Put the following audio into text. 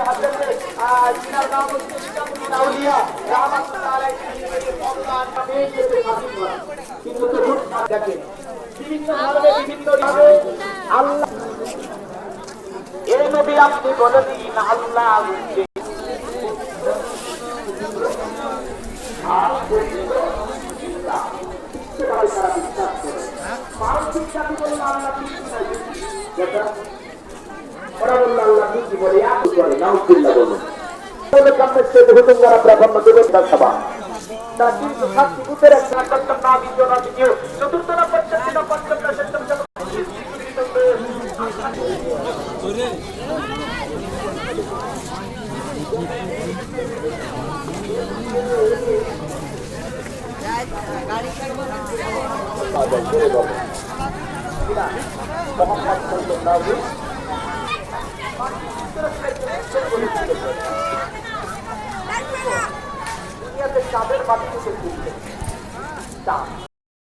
হযরতে জিনার নাম হচ্ছে ইসলামুল আউলিয়া রাহমাতুল্লাহ আলাইহি মওলানা নামে যেতে হাজির করা কিন্তু রূপ দেখেন বিভিন্ন ধরনের বিভিন্ন ভাবে আল্লাহ এই নবী আপনি বলে দিন আল্লাহ ওরা বলল আল্লাহ কি বলে করে নাউজুবিল্লাহ বলুন তবে কামে সে হুকুম করা প্রাধান্য দেবে সভা না কিন্তু শাস্তি কুতের একটা করতে না দিও না দিও চতুর্থ না পঞ্চম না পঞ্চম না ষষ্ঠম গাড়ি মোহাম্মদ সাল্লাল্লাহু দুনিয়াতে চাঁদের মাটি থেকে